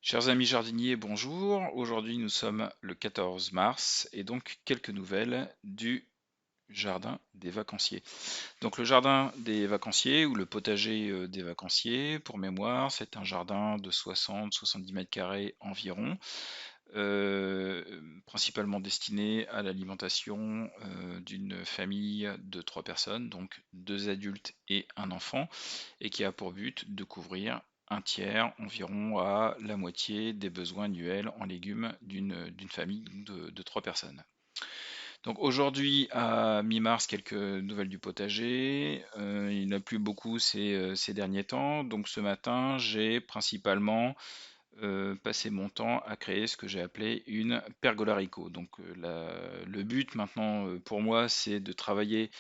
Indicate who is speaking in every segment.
Speaker 1: Chers amis jardiniers, bonjour. Aujourd'hui, nous sommes le 14 mars et donc quelques nouvelles du jardin des vacanciers. Donc le jardin des vacanciers ou le potager des vacanciers, pour mémoire, c'est un jardin de 60-70 mètres carrés environ, principalement destiné à l'alimentation d'une famille de 3 personnes, donc 2 adultes et un enfant, et qui a pour but de couvrir un tiers environ à la moitié des besoins annuels en légumes d'une famille de 3 personnes. Donc aujourd'hui, à mi-mars, quelques nouvelles du potager. Il n'a plu beaucoup ces derniers temps. Donc ce matin, j'ai principalement passé mon temps à créer ce que j'ai appelé une pergola haricot. Donc le but maintenant pour moi, c'est de travailler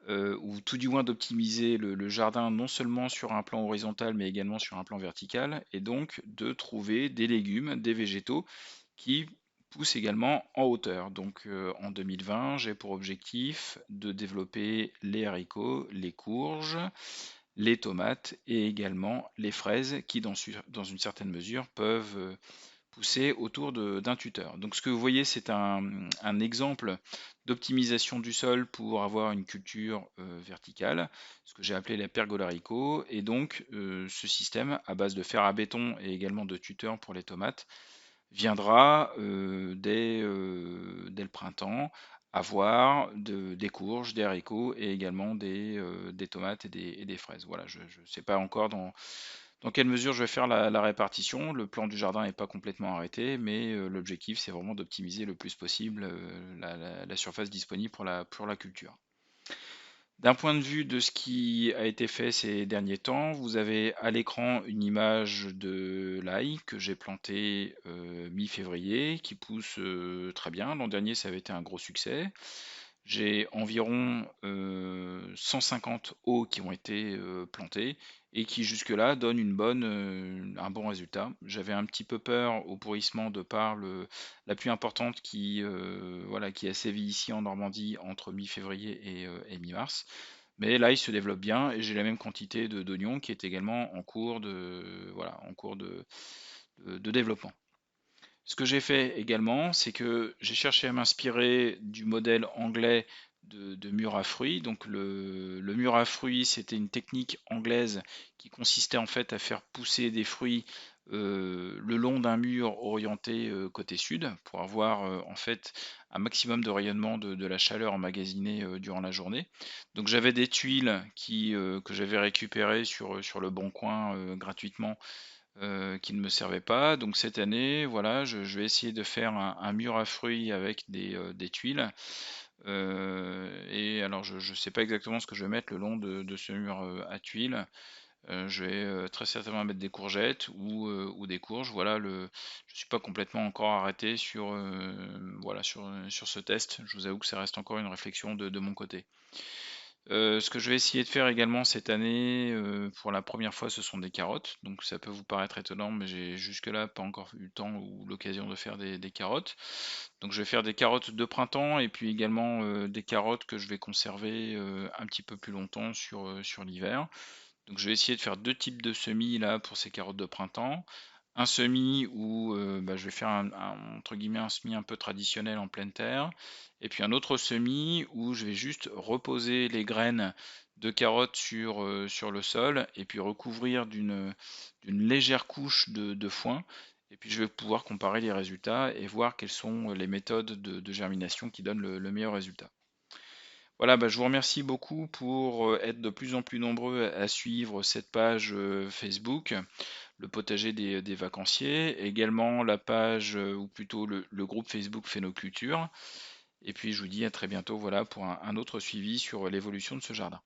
Speaker 1: ou tout du moins d'optimiser le jardin non seulement sur un plan horizontal mais également sur un plan vertical, et donc de trouver des légumes, des végétaux qui poussent également en hauteur. Donc en 2020, j'ai pour objectif de développer les haricots, les courges, les tomates et également les fraises qui dans une certaine mesure peuvent pousser autour d'un tuteur. Donc ce que vous voyez, c'est un exemple d'optimisation du sol pour avoir une culture verticale, ce que j'ai appelé la pergola haricot. Et donc ce système, à base de fer à béton et également de tuteurs pour les tomates, viendra dès le printemps avoir des courges, des haricots et également des tomates et des fraises. Voilà, je ne sais pas encore dans quelle mesure je vais faire la répartition. Le plan du jardin n'est pas complètement arrêté, mais l'objectif c'est vraiment d'optimiser le plus possible la surface disponible pour la culture. D'un point de vue de ce qui a été fait ces derniers temps, vous avez à l'écran une image de l'ail que j'ai planté mi-février, qui pousse très bien. L'an dernier, ça avait été un gros succès. J'ai environ 150 haies qui ont été plantées et qui jusque-là donnent un bon résultat. J'avais un petit peu peur au pourrissement de par la pluie importante voilà, qui a sévi ici en Normandie entre mi-février et mi-mars. Mais là, il se développe bien et j'ai la même quantité d'oignons qui est également en cours voilà, de développement. Ce que j'ai fait également, c'est que j'ai cherché à m'inspirer du modèle anglais de mur à fruits. Donc le mur à fruits, c'était une technique anglaise qui consistait en fait à faire pousser des fruits le long d'un mur orienté côté sud pour avoir en fait un maximum de rayonnement de la chaleur emmagasinée durant la journée. Donc j'avais des tuiles que j'avais récupérées sur le bon coin gratuitement, qui ne me servait pas. Donc cette année, voilà, je vais essayer de faire un mur à fruits avec des tuiles. Et alors je ne sais pas exactement ce que je vais mettre le long de ce mur à tuiles. Je vais très certainement mettre des courgettes ou des courges. Voilà, je ne suis pas complètement encore arrêté voilà, sur ce test. Je vous avoue que ça reste encore une réflexion de mon côté. Ce que je vais essayer de faire également cette année, pour la première fois, ce sont des carottes. Donc ça peut vous paraître étonnant, mais j'ai jusque-là pas encore eu le temps ou l'occasion de faire des carottes. Donc je vais faire des carottes de printemps et puis également, des carottes que je vais conserver, un petit peu plus longtemps sur l'hiver. Donc je vais essayer de faire 2 types de semis là pour ces carottes de printemps. Un semis où bah, je vais faire entre guillemets un semis un peu traditionnel en pleine terre. Et puis un autre semis où je vais juste reposer les graines de carottes sur le sol et puis recouvrir d'une légère couche de foin. Et puis je vais pouvoir comparer les résultats et voir quelles sont les méthodes de germination qui donnent le meilleur résultat. Voilà, bah, je vous remercie beaucoup pour être de plus en plus nombreux à suivre cette page Facebook, le potager des vacanciers, également la page, ou plutôt le groupe Facebook Phénoculture. Et puis je vous dis à très bientôt, voilà, pour un autre suivi sur l'évolution de ce jardin.